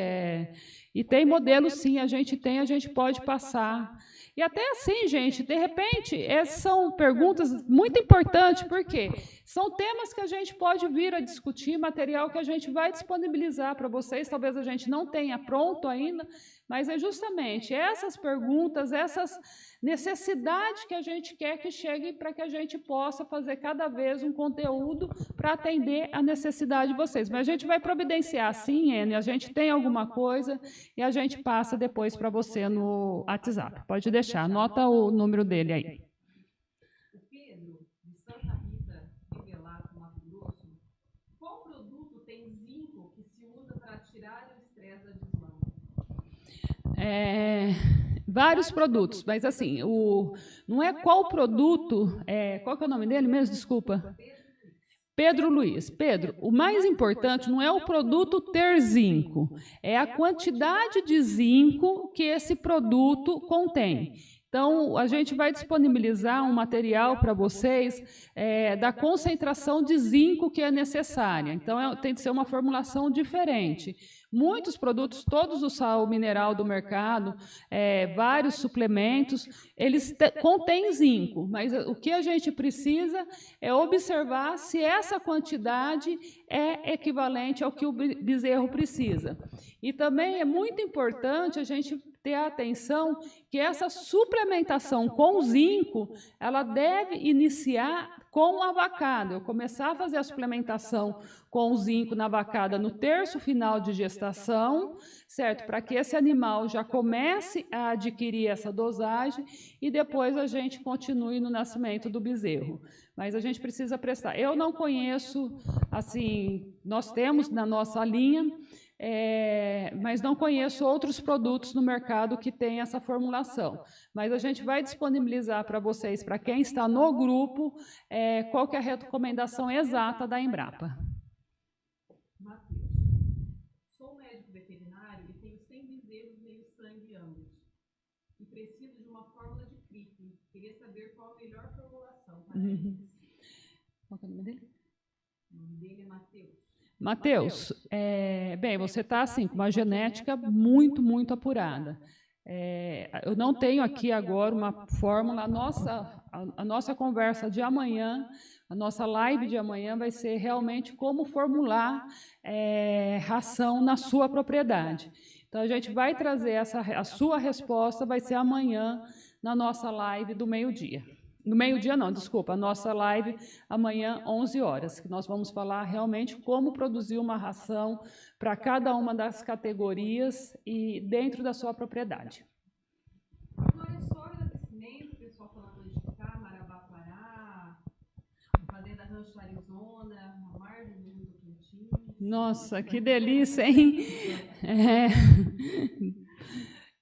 E tem modelo, sim, a gente pode passar. E até assim, gente, de repente, essas são perguntas muito importantes, porque são temas que a gente pode vir a discutir, material que a gente vai disponibilizar para vocês, talvez a gente não tenha pronto ainda, mas é justamente essas perguntas, essas necessidades que a gente quer que cheguem para que a gente possa fazer cada vez um conteúdo para atender a necessidade de vocês. Mas a gente vai providenciar, sim, Enio, a gente tem alguma coisa e a gente passa depois para você no WhatsApp. Pode deixar, anota o número dele aí. O Pedro, de Santa Rita, de Velato, Mato Grosso, qual produto tem zinco que se usa para tirar o estresse da desmama? Vários produtos, mas assim, não é qual produto, qual que é o nome dele mesmo? Desculpa. Pedro Luiz. Pedro, o mais importante não é o produto ter zinco, é a quantidade de zinco que esse produto contém. Então, a gente vai disponibilizar um material para vocês da concentração de zinco que é necessária. Então, tem que ser uma formulação diferente. Muitos produtos, todos o sal mineral do mercado, vários suplementos, eles contêm zinco, mas o que a gente precisa é observar se essa quantidade é equivalente ao que o bezerro precisa. E também é muito importante a gente ter a atenção que essa suplementação com zinco, ela deve iniciar com a vacada. Eu começar a fazer a suplementação com o zinco na vacada no terço final de gestação, certo? Para que esse animal já comece a adquirir essa dosagem e depois a gente continue no nascimento do bezerro. Mas a gente precisa prestar. Eu não conheço, assim, nós temos na nossa linha mas não conheço outros produtos no mercado que tenham essa formulação. Mas a gente vai disponibilizar para vocês, para quem está no grupo, qual que é a recomendação exata da Embrapa. Matheus, sou médico veterinário e tenho 100 bezerros meio sangue ambos. E preciso de uma fórmula de CRIP. Queria saber qual a melhor formulação para eles. Qual é o nome dele? O nome dele é Matheus. Matheus, bem, você está assim, com uma genética muito, muito apurada. Eu não tenho aqui agora uma fórmula. A nossa conversa de amanhã, a nossa live de amanhã vai ser realmente como formular ração na sua propriedade. Então, a gente vai trazer a sua resposta, vai ser amanhã na nossa live do meio-dia. No meio-dia não, desculpa, a nossa live amanhã, 11 horas, que nós vamos falar realmente como produzir uma ração para cada uma das categorias e dentro da sua propriedade. Agora é só agradecimento, o pessoal falando de cá, Marabá, Pará, Fazenda Rancho Arizona, a margem do Rio Tocantins. Nossa, que delícia, hein?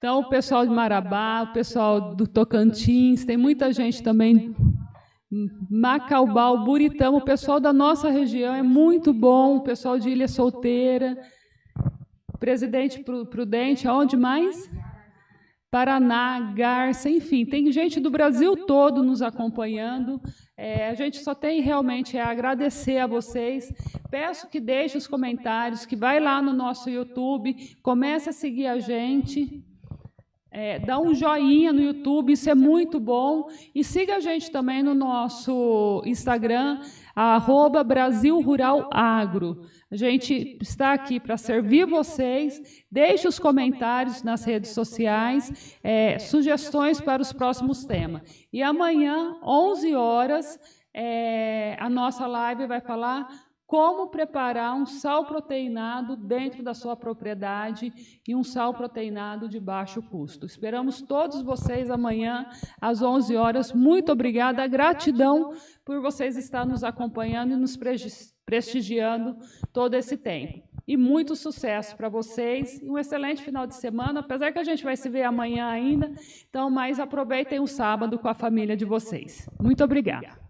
Então, o pessoal de Marabá, o pessoal do Tocantins, tem muita gente também, Macaubal, Buritama, o pessoal da nossa região é muito bom, o pessoal de Ilha Solteira, Presidente Prudente, aonde mais? Paraná, Garça, enfim, tem gente do Brasil todo nos acompanhando. A gente só tem realmente a agradecer a vocês. Peço que deixe os comentários, que vai lá no nosso YouTube, comece a seguir a gente. Dá um joinha no YouTube, isso é muito bom. E siga a gente também no nosso Instagram, @BrasilRuralAgro. A gente está aqui para servir vocês. Deixe os comentários nas redes sociais, sugestões para os próximos temas. E amanhã, 11 horas, a nossa live vai falar como preparar um sal proteinado dentro da sua propriedade e um sal proteinado de baixo custo. Esperamos todos vocês amanhã, às 11 horas. Muito obrigada, gratidão por vocês estar nos acompanhando e nos prestigiando todo esse tempo. E muito sucesso para vocês e um excelente final de semana, apesar que a gente vai se ver amanhã ainda, então, mas aproveitem o sábado com a família de vocês. Muito obrigada.